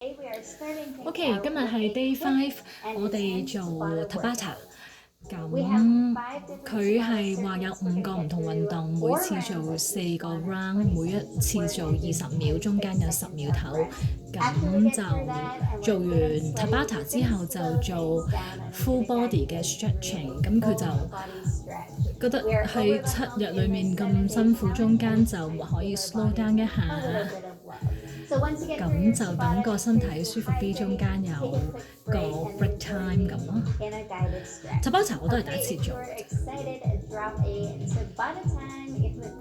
OK，今日係 Day 5，我哋做 TABATA。咁佢係話有5個唔同運動，每次做4個 round，每一次做20秒，中間有10秒唞。咁就做完 TABATA 之後就做 full body 嘅 stretching。咁佢就覺得喺7日裡面咁辛苦，中間就可以 slow down 一下。咁就等個身體舒服啲，中間有個 break time 咁咯。TABATA 我都係第一次做。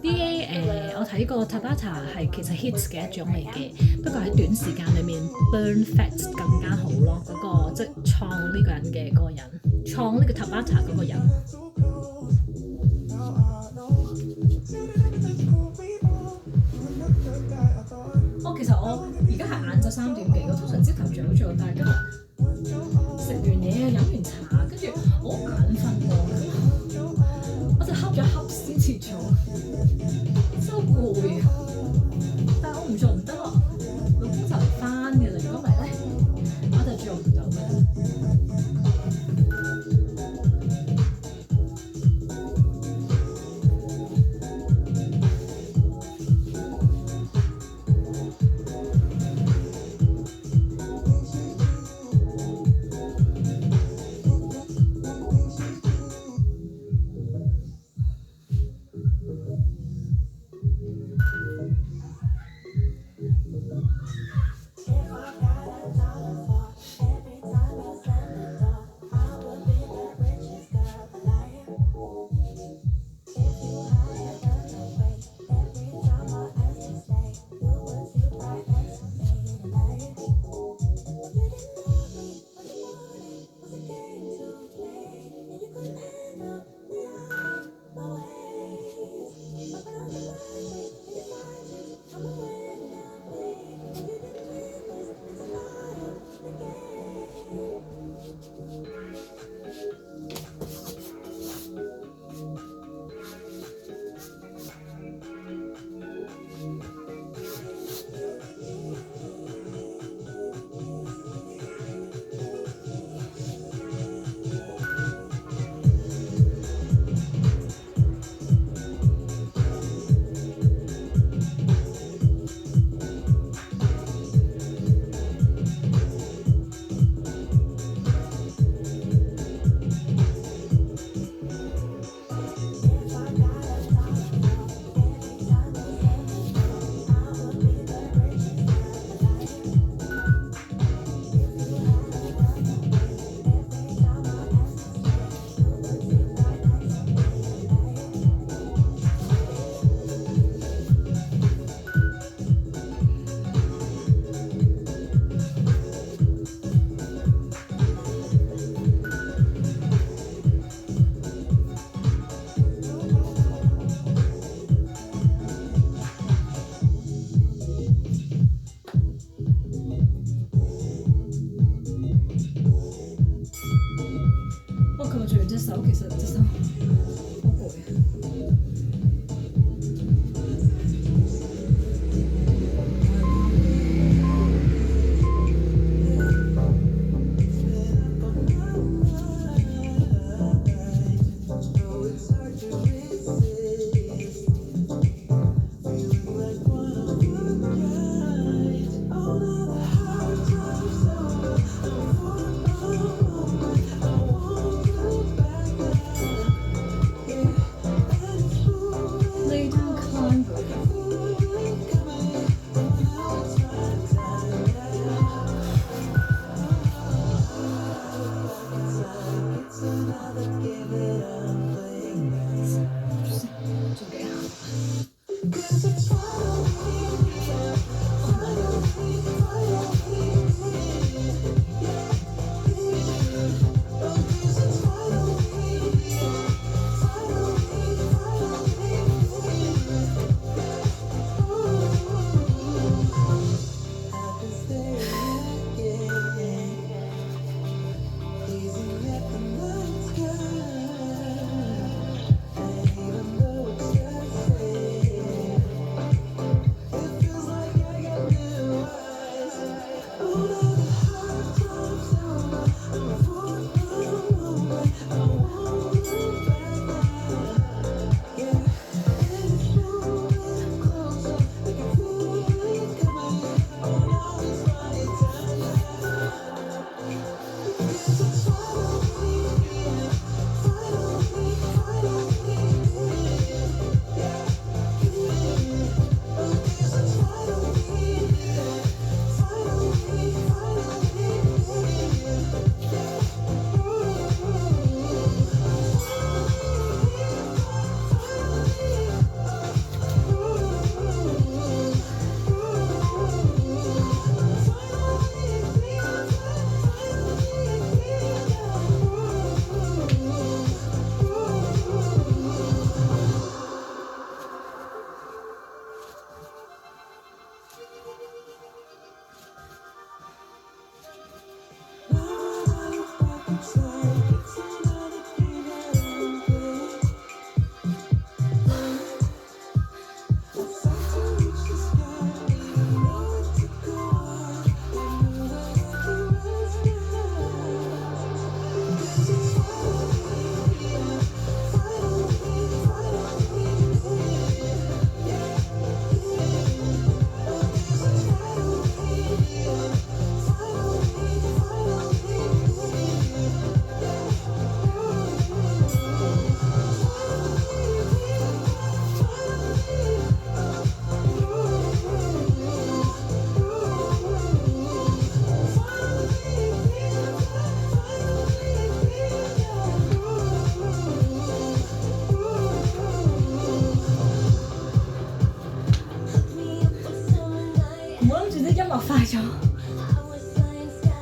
DA 我睇過 TABATA 係其實 hits 嘅一種嚟嘅，不過喺短時間裏面 burn fats 更加好咯。嗰個即係創呢個人嘅嗰個人，創呢個 TABATA 嗰個人。其實我而家係晏晝3點幾，我通常朝頭早做，但係今日食完嘢飲完茶，跟住我好眼瞓喎，我就瞌咗瞌先至做，真係攰啊！但係我唔做唔得咯，老公就嚟返嘅啦，如果唔係咧，我就做唔到嘅。手其實隻手好攰啊！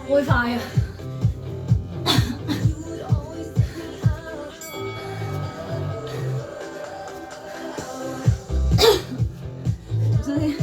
會快啊！真係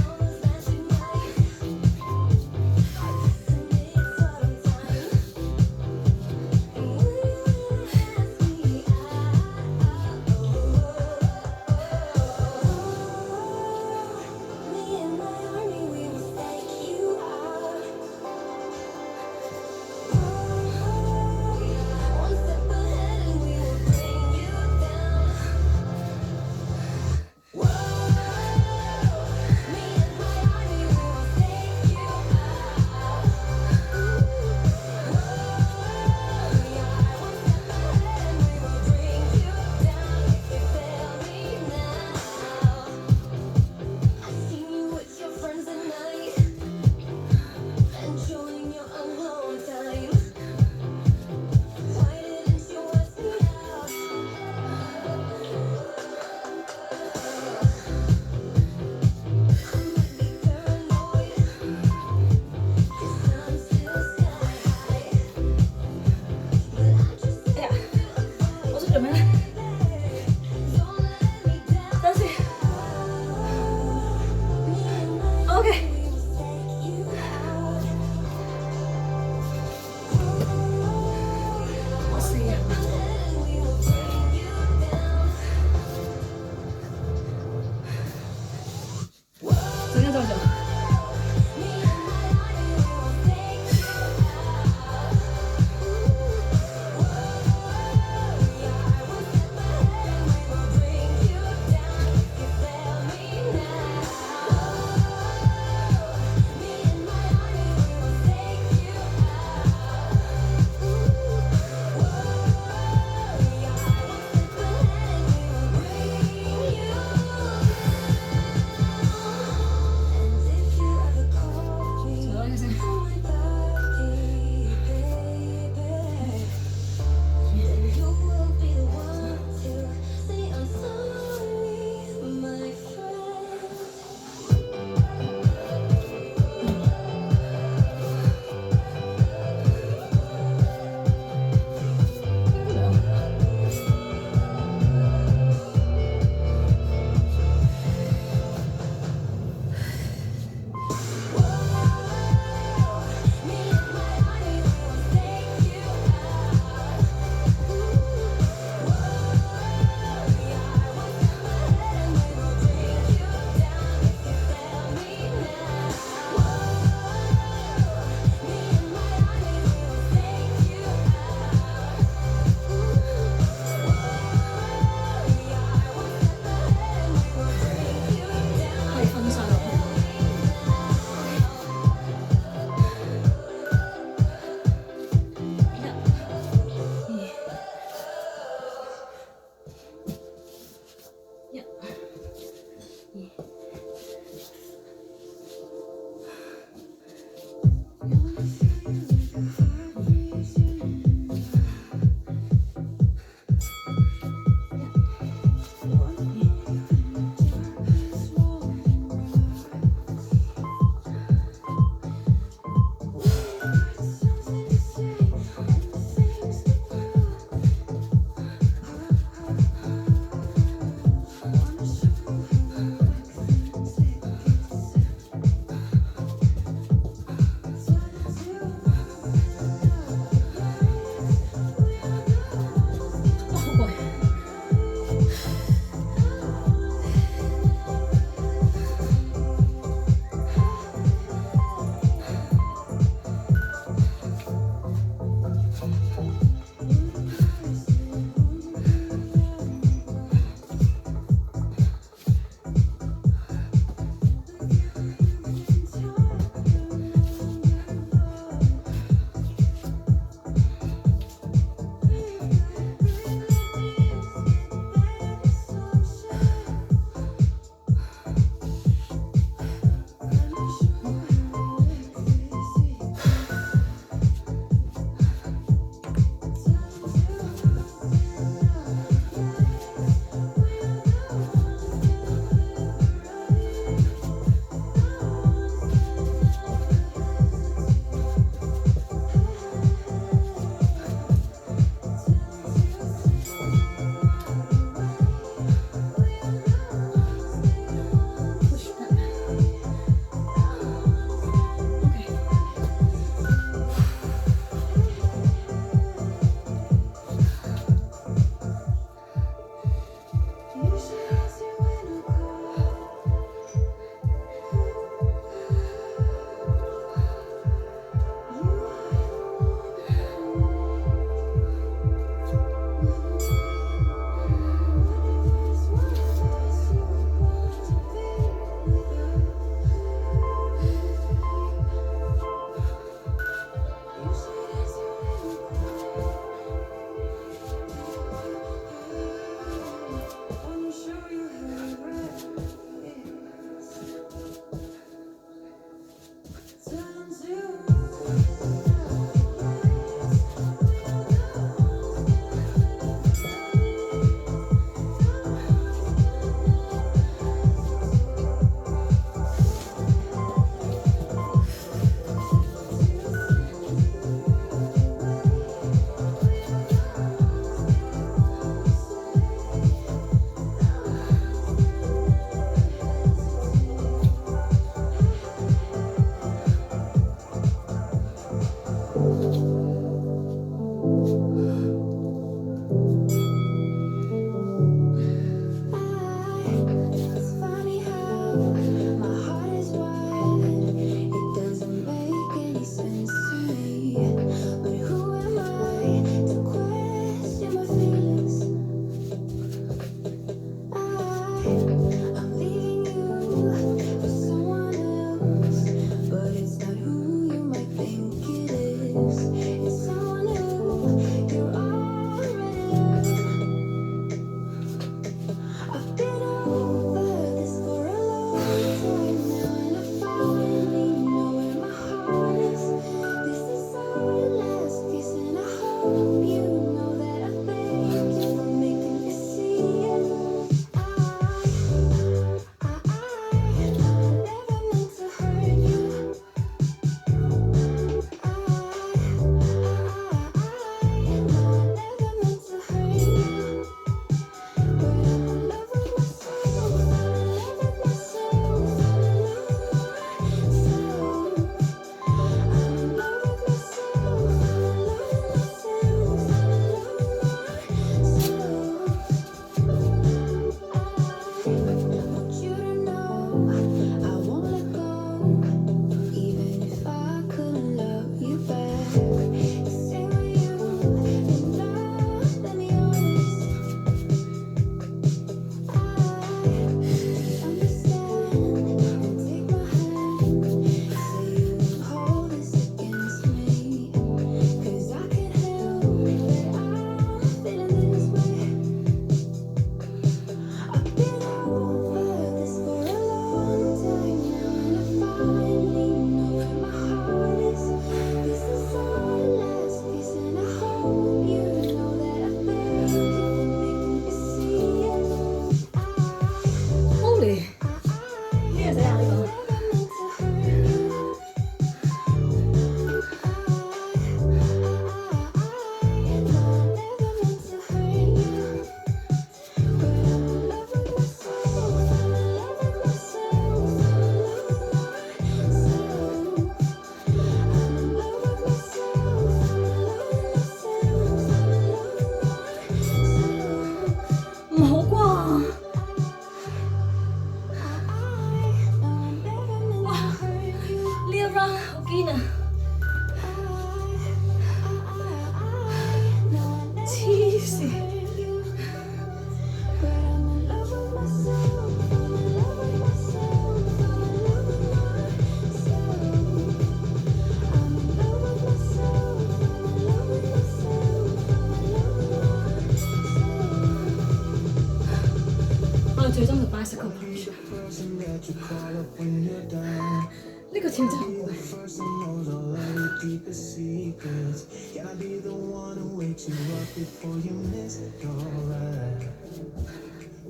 呢個跳真係好攰。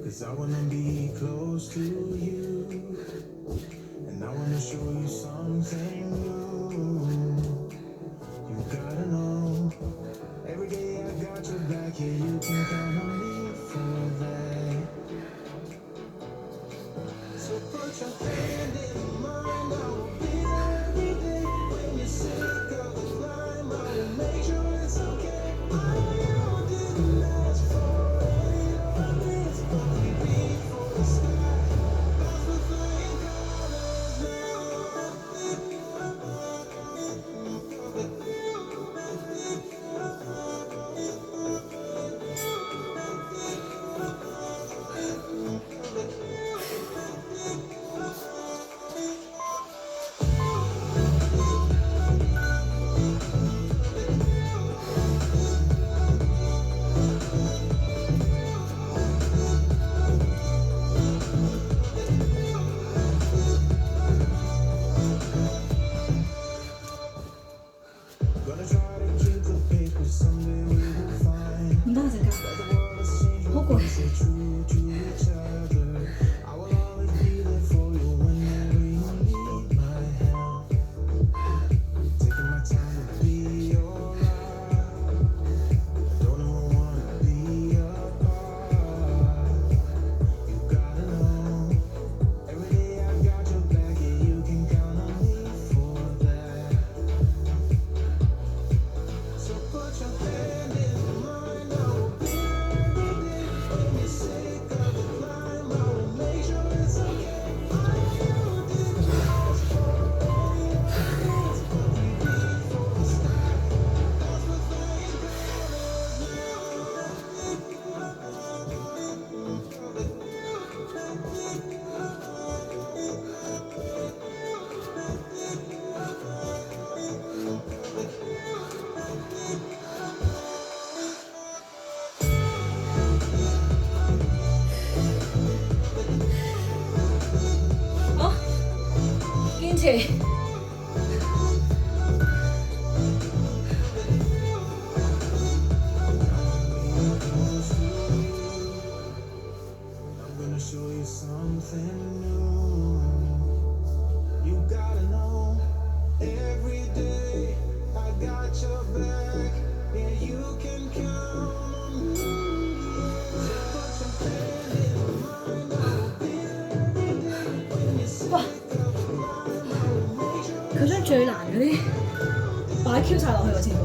Cause I wanna be close to you, and I wanna show you something new. You gotta know, every day I got your back, yeah, you can count on me for that. So put your hand in mine, I will be there every day. When you're sick of the climb, I will make sure it's okay. I know you didn't ask for any of this, but we reach for the sky. That's the flying colors Gonna try to keep the paper, someday we will find. 唔得啊，隻腳，好攰。Stay true to each other. I will always be there for you whenever you need my help. Taking my time to be your love. Don't ever wanna be apart. You gotta know, every day I got your back, yeah, you can count on me for that. So put your hand in mine, I will be there every day. When you're sick of the climb, I will make sure it's okay. I know you didn't ask for any of this, but we reach for the sky. That's what flying colors. 好，堅持。I'm gonna show you something new. You gotta know, every day I got your back, yeah, you can count on me. So put your hand in mine, I will be there every day. When you're sick of the climb, I will make sure. 佢將最難嗰啲擺 Q 晒落去個程度。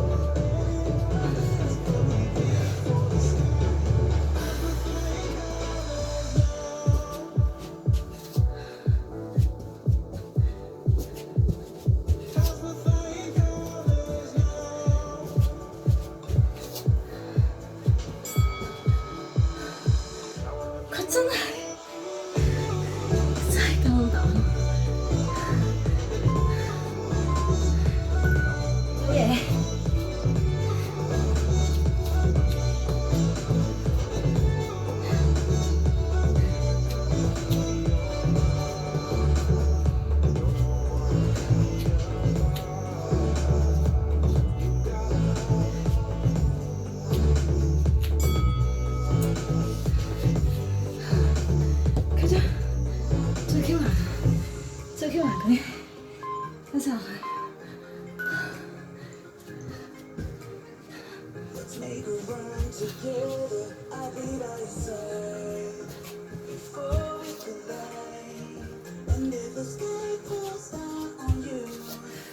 佢真係夠膽。好嘢！佢將最 Q 難、最 Q 難嗰啲一齊落去。Make a run together, I'll be by your side before we collide. And if the sky falls down on you,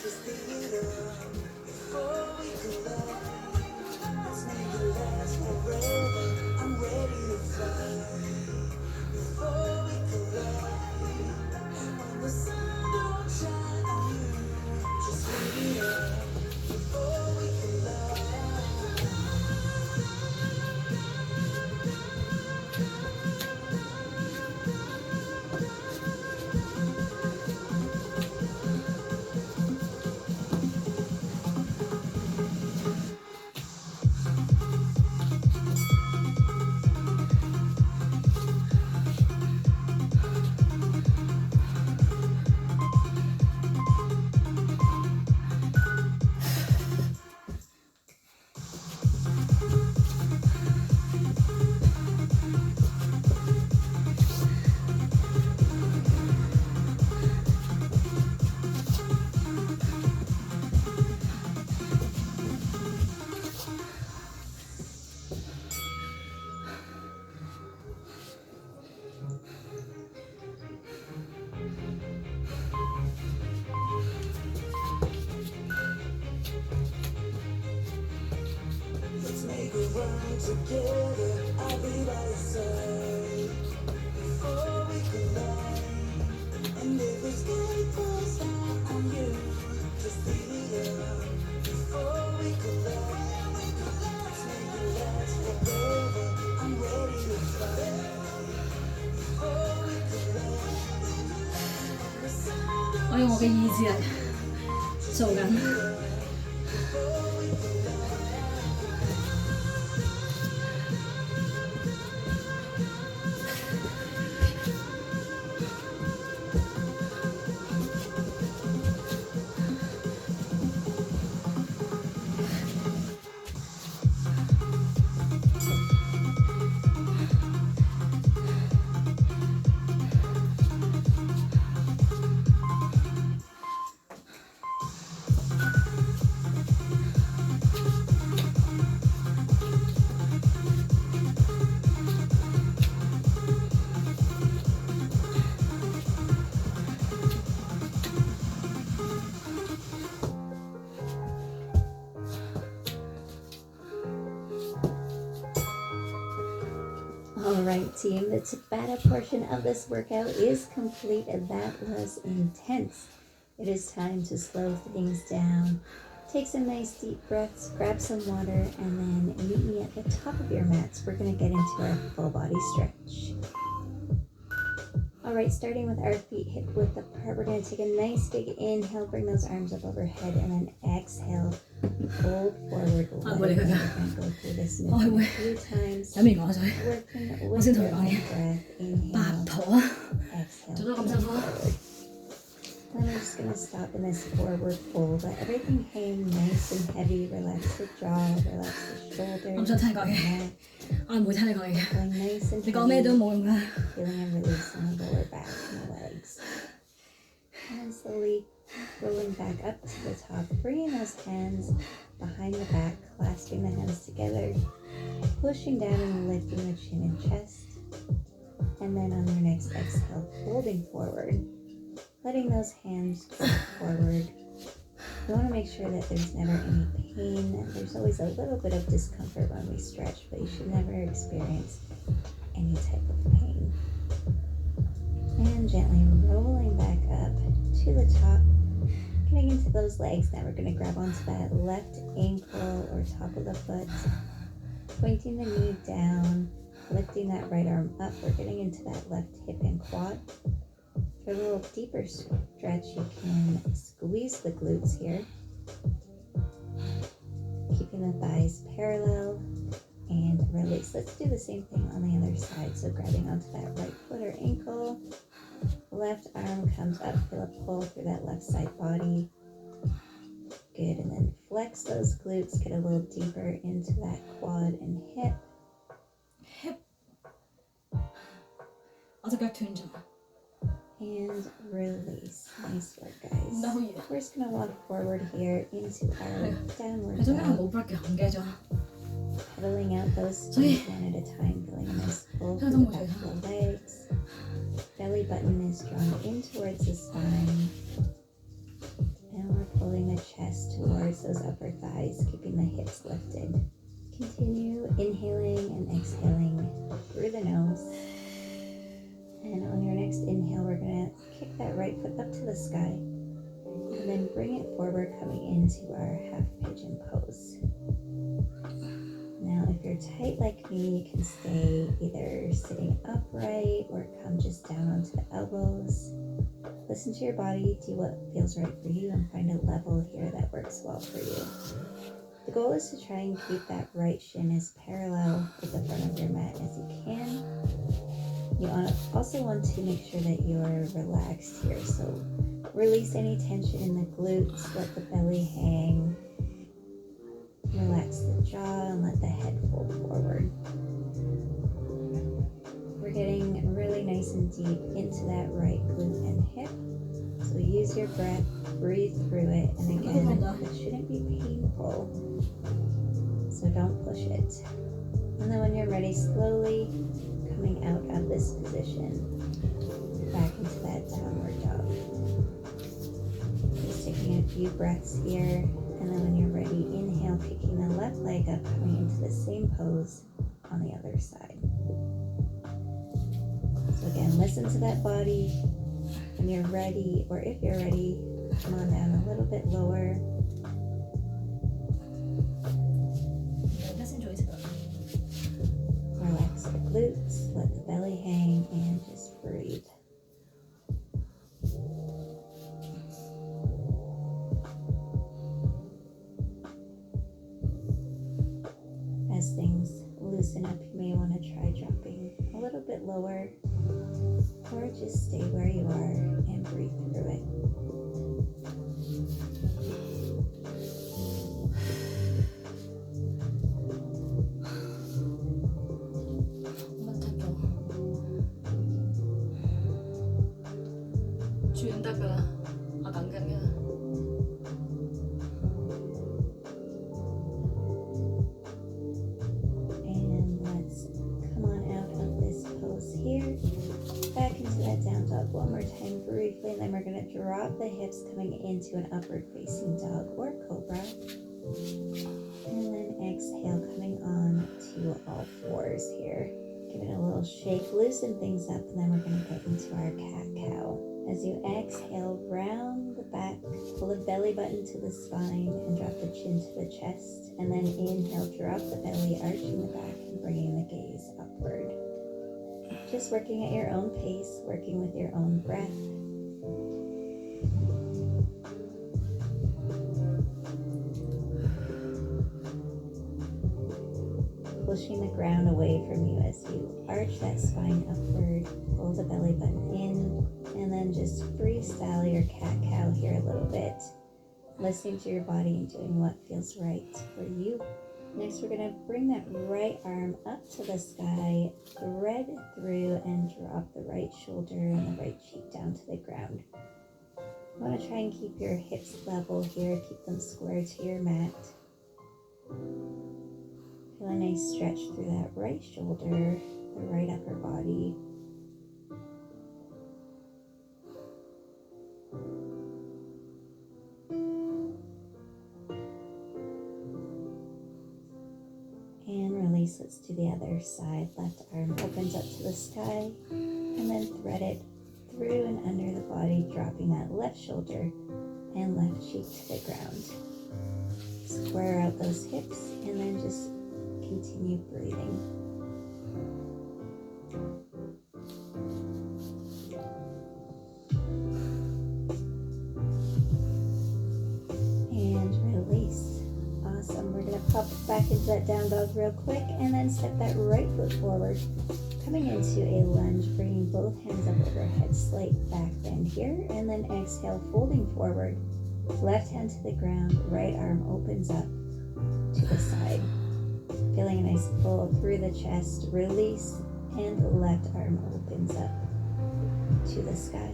just pick it up before we collide. Let's make it last forever. I'm ready to fly before we collide. And when the sun don't shine on you, just pick it up before we collide. 我用我嘅意志嚟做緊。Alright team, the Tabata portion of this workout is complete and that was intense. It is time to slow things down. Take some nice deep breaths, grab some water, and then meet me at the top of your mats. We're going to get into our full body stretch. Alright, starting with our feet hip width apart, we're going to take a nice big inhale, bring those arms up overhead, and then exhale, fold forward. We're going to go through this movement a few times. Working with your own breath. Inhale, exhale, forward. Then we're just going to stop in this forward fold. Let everything hang nice and heavy. Relax the jaw, relax the shoulders. 我唔想聽你講嘢，我唔會聽你講嘢嘅。 Nice and 你講咩都冇用㗎。 Feeling a release in the lower back and the legs. And then slowly rolling back up to the top, bringing those hands behind the back, clasping the hands together, pushing down and lifting the chin and chest. And then on your next exhale, folding forward, letting those hands drop forward. You want to make sure that there's never any pain. There's always a little bit of discomfort when we stretch, but you should never experience any type of pain. And gently rolling back up to the top, getting into those legs. Now we're going to grab onto that left ankle or top of the foot, pointing the knee down, lifting that right arm up. We're getting into that left hip and quad. For a little deeper stretch, you can squeeze the glutes here, keeping the thighs parallel, and release. Let's do the same thing on the other side. So grabbing onto that right foot or ankle, left arm comes up, feel a pull through that left side body. Good, and then flex those glutes, get a little deeper into that quad and hip. 我隻腳斷咗。 And release. Nice work, guys. We're just going to walk forward here into our downward dog. Pedaling out those feet one at a time, feeling a nice pull through the back of the legs. Belly button is drawn in towards the spine. And we're pulling the chest towards those upper thighs, keeping the hips lifted. Continue inhaling and exhaling through the nose. And on your next inhale, we're going to kick that right foot up to the sky and then bring it forward, coming into our half pigeon pose. Now, if you're tight like me, you can stay either sitting upright or come just down onto the elbows. Listen to your body, do what feels right for you, and find a level here that works well for you. The goal is to try and keep that right shin as parallel with the front of your mat as you can. You also want to make sure that you are relaxed here. So release any tension in the glutes, let the belly hang. Relax the jaw and let the head fold forward. We're getting really nice and deep into that right glute and hip. So use your breath, breathe through it, and again, it shouldn't be painful. So don't push it. And then when you're ready, slowly coming out of this position, back into that downward dog. Just taking a few breaths here, and then when you're ready, inhale, kicking the left leg leg up, coming into the same pose on the other side. So again, listen to that body. When you're ready, or if you're ready, come on down a little bit lower. Relax the glutes, let the belly hang, and just breathe. As things loosen up, you may want to try dropping a little bit lower, or just stay where you are and breathe through it. And let's come on out of this pose here. Back into that down dog one more time briefly, and then we're going to drop the hips coming into an upward facing dog or cobra. And then exhale, coming on to all fours here. Give it a little shake, loosen things up, and then we're going to get into our cat-cow. As you exhale, round the back, pull the belly button to the spine and drop the chin to the chest. And then inhale, drop the belly, arching the back and bringing the gaze upward. Just working at your own pace, working with your own breath. Pushing the ground away from you as you arch that spine upward, pull the belly button in, and then just freestyle your cat-cow here a little bit. Listening to your body and doing what feels right for you. Next, we're going to bring that right arm up to the sky, thread through, and drop the right shoulder and the right cheek down to the ground. You want to try and keep your hips level here, keep them square to your mat. Feel a nice stretch through that right shoulder, the right upper body. And release. Let's do the other side. Left arm opens up to the sky, and then thread it through and under the body, dropping that left shoulder and left cheek to the ground. Square out those hips, and then just continue breathing. And release. Awesome. We're going to pop back into that down dog real quick, and then step that right foot forward, coming into a lunge, bringing both hands up overhead, slight back bend here, and then exhale, folding forward, left hand to the ground, right arm opens up to the side. Feeling a nice pull through the chest, release, and the left arm opens up to the sky.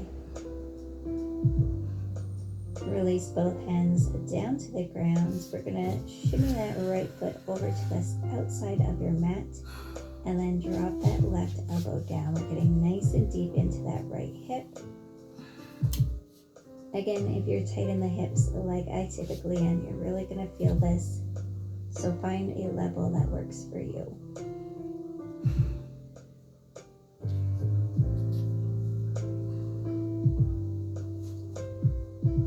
Release both hands down to the ground. We're going to shimmy that right foot over to the outside of your mat, and then drop that left elbow down. We're getting nice and deep into that right hip. Again, if you're tight in the hips, like I typically am, you're really going to feel this. So find a level that works for you.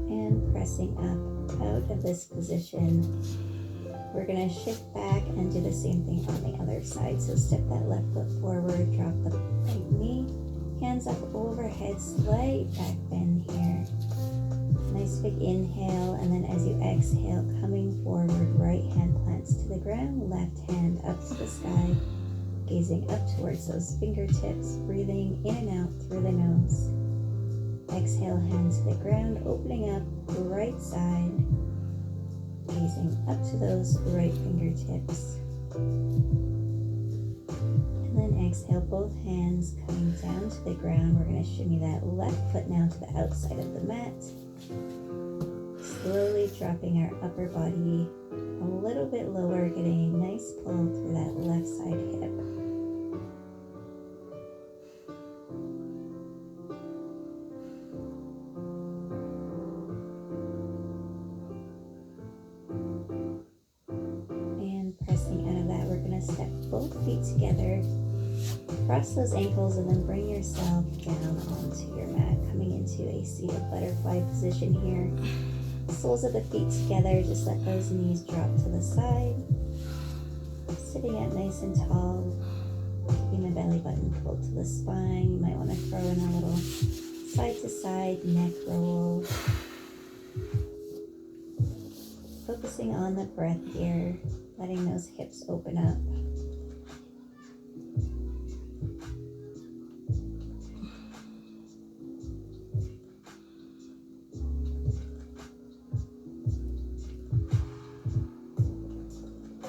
And pressing up out of this position, we're going to shift back and do the same thing on the other side. So step that left foot forward, drop the right knee, hands up overhead, slight back bend here. Nice big inhale, and then as you exhale, coming forward, right hand plants to the ground, left hand up to the sky, gazing up towards those fingertips, breathing in and out through the nose. Exhale, hand to the ground, opening up, right side, gazing up to those right fingertips. And then exhale, both hands coming down to the ground. We're going to shimmy that left foot now to the outside of the mat. Slowly dropping our upper body a little bit lower, getting a nice pull through that left side hip. And press step both feet together, cross those ankles, and then bring yourself down onto your mat, coming into a seated butterfly position here. Soles of the feet together, just let those knees drop to the side. Sitting up nice and tall, keeping the belly button pulled to the spine. You might want to throw in a little side to side neck roll. Focusing on the breath here, letting those hips open up.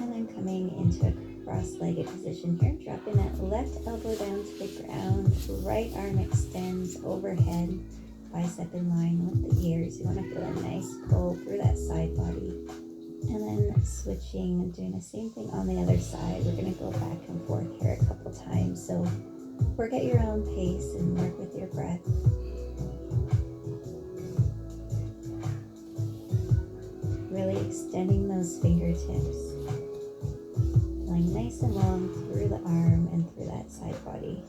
And then coming into a cross-legged position here, dropping that left elbow down to the ground, right arm extends overhead, bicep in line with the ears. You want to feel a nice pull through that side body. And then switching and doing the same thing on the other side. We're going to go back and forth here a couple times. So work at your own pace and work with your breath. Really extending those fingertips. Feeling nice and long through the arm and through that side body.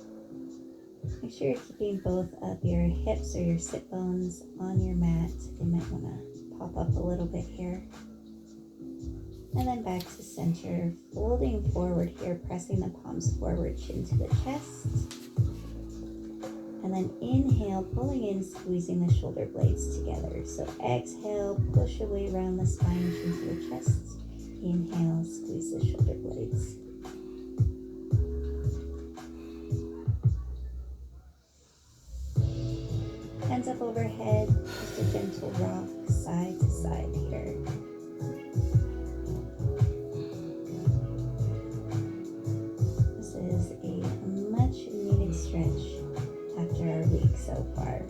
Make sure you're keeping both of your hips or your sit bones on your mat. They might want to pop up a little bit here. And then back to center, folding forward here, pressing the palms forward, chin to the chest. And then inhale, pulling in, squeezing the shoulder blades together. So exhale, push away around the spine, chin to the chest. Inhale, squeeze the shoulder blades. Hands up overhead, just a gentle rock side to side here. This is a much needed stretch after our week so far.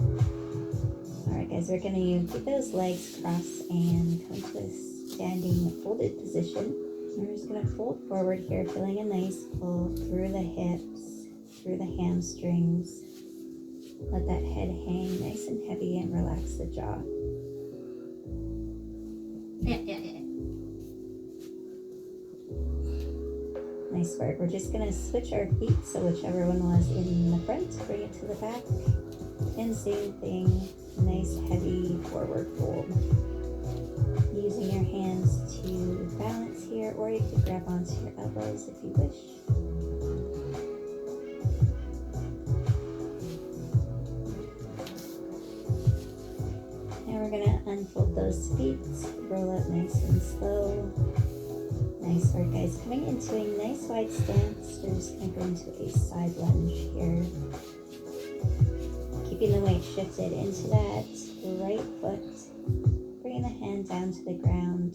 Alright guys, we're going to keep those legs crossed and come to a standing folded position. We're just going to fold forward here, feeling a nice pull through the hips, through the hamstrings. Let that head hang nice and heavy and relax the jaw. Nice work. We're just going to switch our feet, so whichever one was in the front, bring it to the back. And same thing, nice heavy forward fold. Using your hands to balance here, or you could grab onto your elbows if you wish. We're gonna unfold those feet, roll up nice and slow. Nice work, guys. Coming into a nice wide stance, we're just gonna go into a side lunge here. Keeping the weight shifted into that right foot. Bringing the hand down to the ground.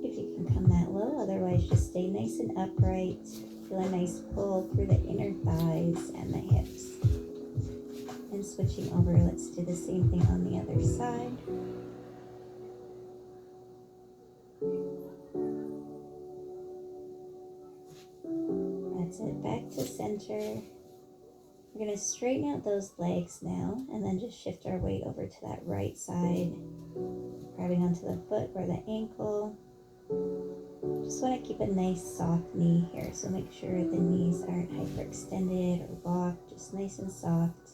If you can come that low, otherwise just stay nice and upright. Feel a nice pull through the inner thighs and the hips. And switching over, let's do the same thing on the other side. That's it, back to center. We're going to straighten out those legs now, and then just shift our weight over to that right side, grabbing onto the foot or the ankle. Just want to keep a nice soft knee here, so make sure the knees aren't hyperextended or locked, just nice and soft.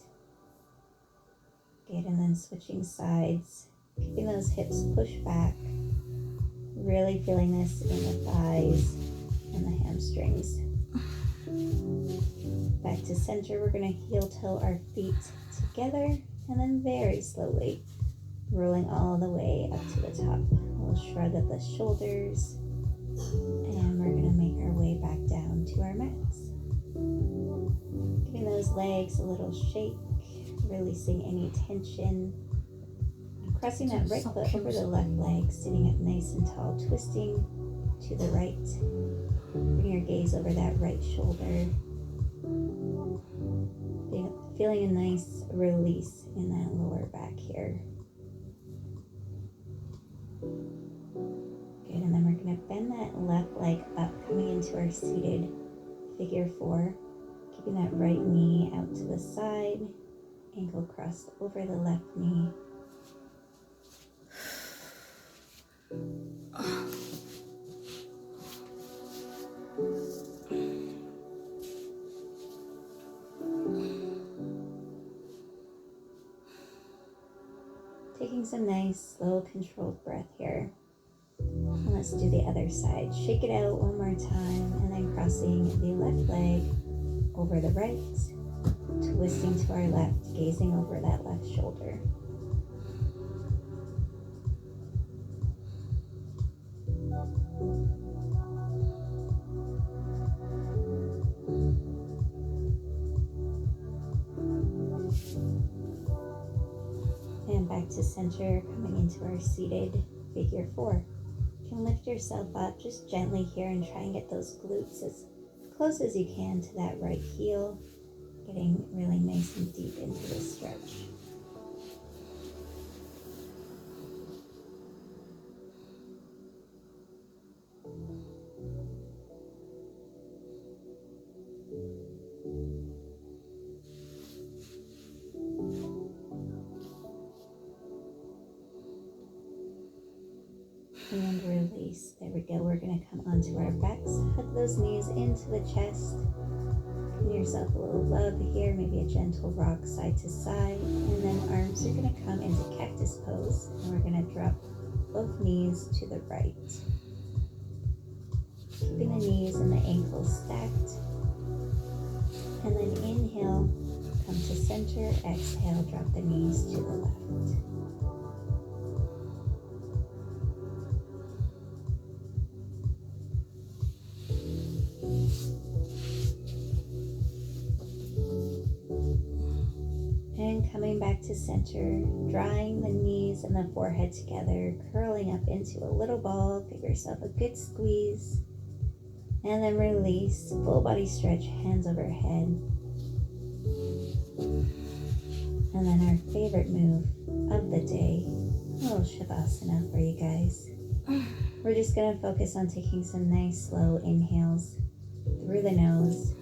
Good, and then switching sides, keeping those hips pushed back, really feeling this in the thighs and the hamstrings. Back to center, we're going to heel toe our feet together, and then very slowly rolling all the way up to the top. We'll shrug at the shoulders, and we're going to make our way back down to our mats. Giving those legs a little shake, releasing any tension. Crossing that right foot over the left leg, sitting up nice and tall, twisting to the right. Bring your gaze over that right shoulder. Feeling a nice release in that lower back here. Good, and then we're going to bend that left leg up, coming into our seated figure 4. Keeping that right knee out to the side, ankle crossed over the left knee. some nice, slow, controlled breath here. And let's do the other side. Shake it out one more time, and then crossing the left leg over the right, twisting to our left, gazing over that left shoulder. And back to center, coming into our seated figure 4. You can lift yourself up just gently here and try and get those glutes as close as you can to that right heel, getting really nice and deep into the stretch. And release. There we go. We're going to come onto our backs, hug those knees into the chest. Give yourself a little love here, maybe a gentle rock side to side. And then arms are going to come into cactus pose. And we're going to drop both knees to the right. Keeping the knees and the ankles stacked. And then inhale, come to center. Exhale, drop the knees to the left. And coming back to center, drawing the knees and the forehead together, curling up into a little ball. Give yourself a good squeeze. And then release, full body stretch, hands overhead. And then our favorite move of the day, a little Shavasana for you guys. We're just going to focus on taking some nice slow inhales through the nose,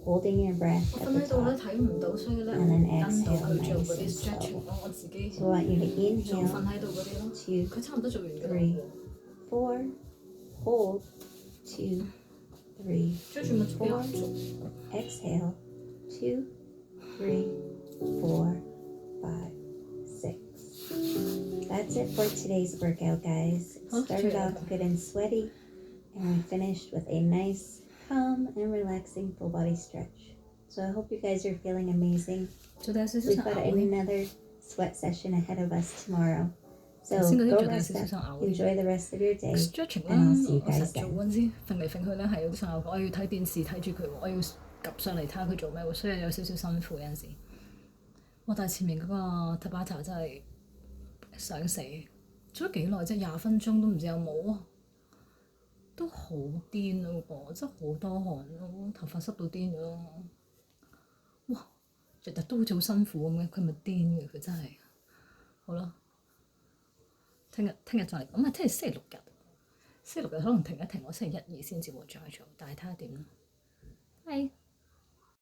holding your breath at the top, and then exhale nice and slow. So I want you to inhale, 2, 3, 4, hold, 2, 3, 4, exhale, 2, 3, 4, 5, 6. That's it for today's workout, guys. It started off good and sweaty, and we finished with a nice, calm and relaxing full body stretch. So I hope you guys are feeling amazing. We've got another sweat session ahead of us tomorrow. So go rest up, enjoy the rest of your day, stretching and I'll see you 我成日 guys 做 then. 嗰陣時，揈嚟揈去咧係有啲效果。我要睇電視睇住佢喎，我要及上嚟睇下佢做咩喎，所以有少少辛苦有陣時。哇！但係前面嗰個 TABATA 真係想死，做咗幾耐啫？20分鐘都唔知有冇啊！都好癲咯噃，真係好多汗咯，頭髮濕到癲咗。哇！日日都好似好辛苦咁嘅，佢係咪癲嘅？佢真係。好啦，聽日再嚟，咁啊聽日星期六日，星期六日可能停一停，我星期1、2先至會再做，但係睇下點啦。拜。